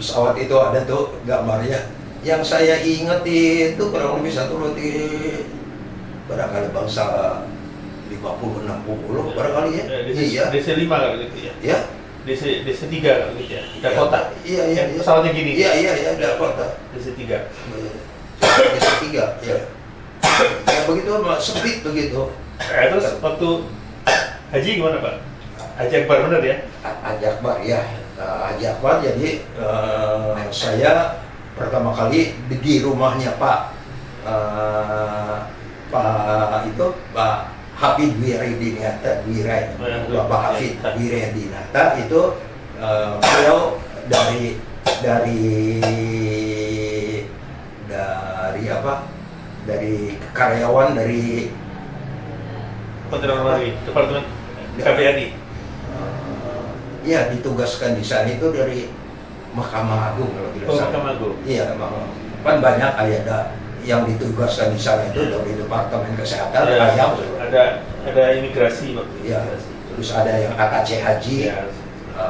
pesawat itu ada tuh gambarnya. Yang saya ingat itu kurang lebih satu roti barangkali bangsa 50-60 barangkali ya. Iya. DC 5 kalau gitu ya. Ya. DC 3 kalau gitu ya. Dakota. Iya. Pesawatnya gini. Iya, Dakota. DC 3. DC 3, ya. Ya begitu, sempit begitu. Terus waktu haji gimana Pak? Haji Akbar bener ya? Haji Akbar ya. Haji Akbar jadi saya pertama kali di rumahnya Pak Hafid Wiradinata, Bapak Hafid Wiradinata itu beliau dari karyawan dari Departemen KBRI. Ya ditugaskan di sana itu dari Mahkamah Agung kalau tidak salah. Mahkamah Agung. Iya, kan banyak ada yang ditugaskan di sana itu dari Departemen Kesehatan, ya, ada imigrasi Pak. Ya, terus ada yang ATC Haji, ya.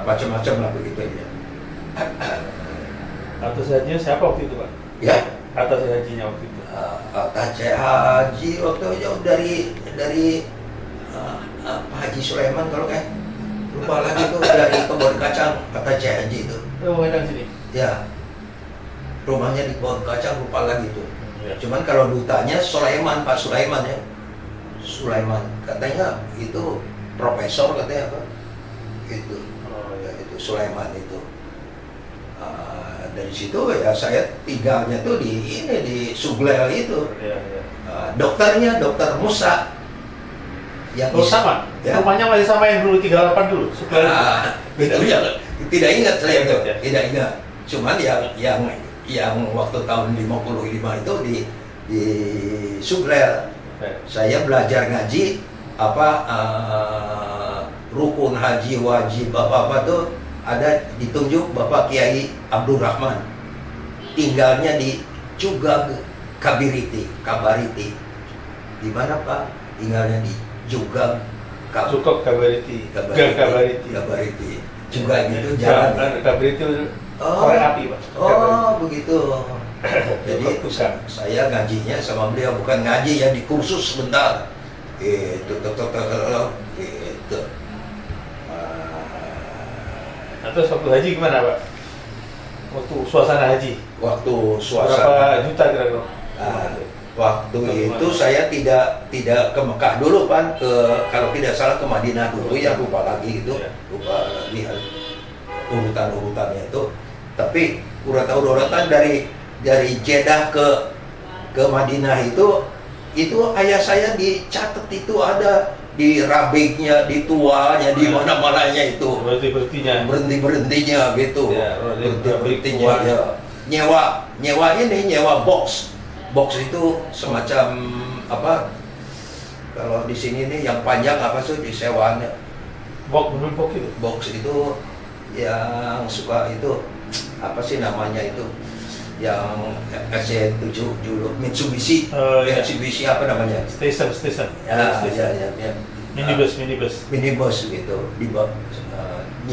Macam-macam lah begitu ya. Atas hajinya siapa waktu itu Pak? Ya? Atas hajinya waktu itu? ATC Haji waktu itu dari Pak Haji Sulaiman kalau lupa lagi tuh dari Kebon Kacang ATC Haji itu. Oh, enak sini. Ya. Rumahnya di Kebon Kacang lupa lagi tuh. Ya. Cuman kalau dutanya Sulaiman, Pak Sulaiman ya. Sulaiman katanya itu profesor katanya apa? Itu. Oh, ya. Itu Sulaiman itu. Dari situ ya saya tinggalnya tuh di Suglel itu. Ya. Dokternya Dokter Musa. Yang sama? Ya. Rumahnya masih sama yang dulu 38 dulu? Suglel itu ya, tidak ingat saya itu. Ya. Tidak ingat. Cuman yang waktu tahun 55 itu di Suglel. Saya belajar ngaji rukun haji wajib apa tuh ada ditunjuk Bapak Kiai Abdurrahman, tinggalnya di Jugag Kabariti. Di mana Pak? Tinggalnya di Jugag Kabariti. Juga gitu jalan. Kabariti korek api Pak. Oh begitu. Jadi saya ngajinya sama beliau bukan ngaji ya, di kursus sebentar. Gitu. Terus waktu haji gimana Pak? Waktu suasana haji? Waktu suasana. Berapa juta kira-kira? Waktu itu saya tidak ke Mekah dulu Pak, kalau tidak salah ke Madinah dulu ya, lupa lagi itu, lupa lihat urutannya itu. Tapi urutan dari Jeddah ke Madinah itu ayah saya dicatat itu ada di rabignya, di tuanya, di mana-mananya itu. Berhentinya gitu. Ya, berhentinya ya. Nyewa box. Box itu semacam apa? Kalau di sini nih yang panjang apa sih disewaannya? Box itu yang suka itu apa sih namanya itu? Yang SC7 dulu Mitsubishi. Mitsubishi apa namanya? Station. Ya. Minibus gitu,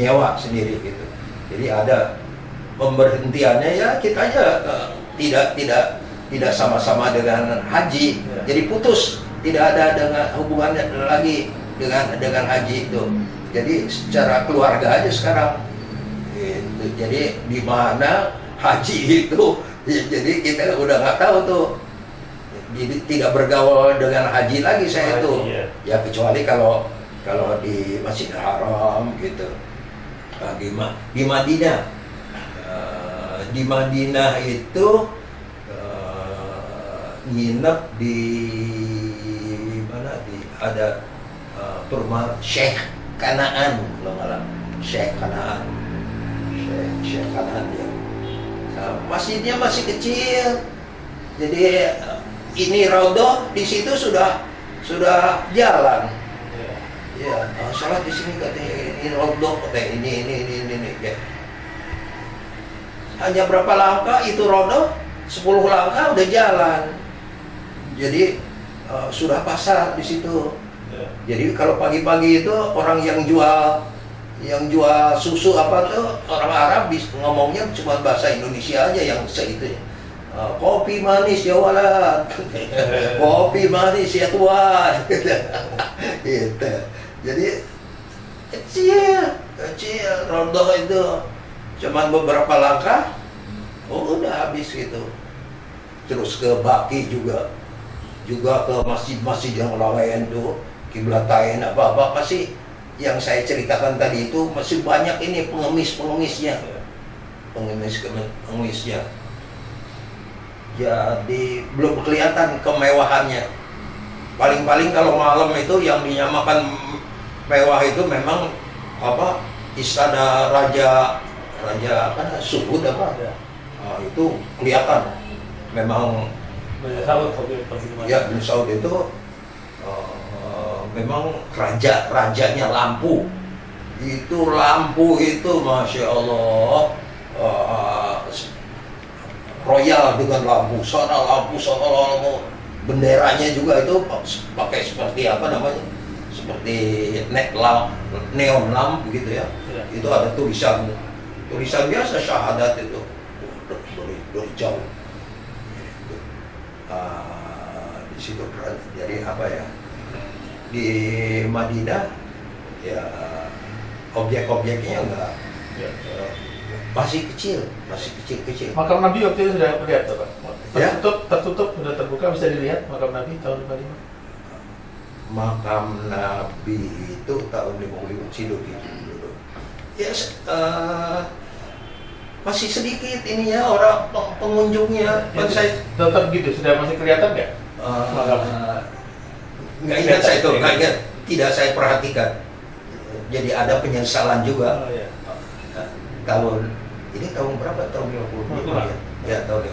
nyewa sendiri gitu. Jadi ada pemberhentiannya ya, kita aja tidak sama-sama dengan haji, jadi putus, tidak ada dengan hubungannya lagi dengan haji itu. Jadi secara keluarga aja sekarang. Gitu. Jadi di mana haji itu, jadi kita udah nggak tahu tuh. Jadi tidak bergaul dengan haji lagi saya itu. Ya kecuali kalau di Masjidil Haram gitu. Di Madinah. Di Madinah itu nginep di mana, ada perumahan Syekh Kanaan kalau malam. Syekh Kanaan ya. Masjidnya masih kecil, jadi ini Raudhah di situ sudah jalan. Ya, salat di sini katanya ini Raudhah, katanya ini ya. Hanya berapa langkah itu Raudhah, 10 langkah udah jalan. Jadi sudah pasar di situ. Jadi kalau pagi-pagi itu orang yang jual yang jual susu apa tuh orang Arab ngomongnya cuma bahasa Indonesia aja yang segitu ya. Kopi manis ya walat, kopi manis ya tuan, gitu. Jadi kecil, rondoh itu cuman beberapa langkah, udah habis gitu. Terus ke Baki juga ke masjid-masjid yang lain tuh, Kiblatain apa-apa masih yang saya ceritakan tadi itu masih banyak ini pengemisnya. Jadi belum kelihatan kemewahannya. Paling-paling kalau malam itu yang dinyamakan mewah itu memang apa istana raja apa Suhud apa itu kelihatan memang ya Bin Saud itu memang rajanya lampu itu masya Allah royal dengan lampu sana benderanya juga itu pakai seperti apa namanya seperti neon lamp begitu ya. Itu ada tulisan biasa syahadat itu dari jauh. Di situ jadi apa ya di Madinah ya objek-objeknya enggak masih kecil. Makam Nabi waktu itu sudah melihat Pak? Ya? Tertutup, sudah terbuka, bisa dilihat makam Nabi tahun 55? Makam Nabi itu tahun 55 Siduk dulu. Ya, masih sedikit ini ya orang pengunjungnya. Ya, saya tetap gitu, sudah masih kelihatan nggak? Nggak ingat saya itu, nggak ingat. Tidak saya perhatikan. Jadi ada penyesalan juga. Oh, ya. Tahun berapa? Tahun 50 ya? Ya tahun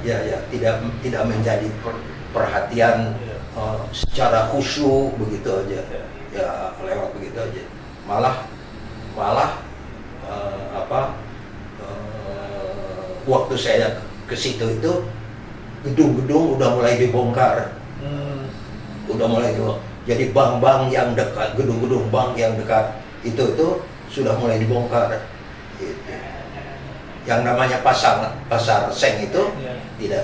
50. Ya tidak menjadi perhatian secara khusyuk begitu aja. Ya lewat begitu aja. Malah waktu saya ke situ itu gedung-gedung udah mulai dibongkar. Jadi bank-bank yang dekat, gedung-gedung bank yang dekat itu sudah mulai dibongkar. Gitu. Yang namanya pasar Seng itu tidak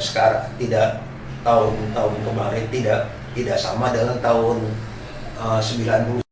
tahun kemarin tidak sama dengan tahun 90.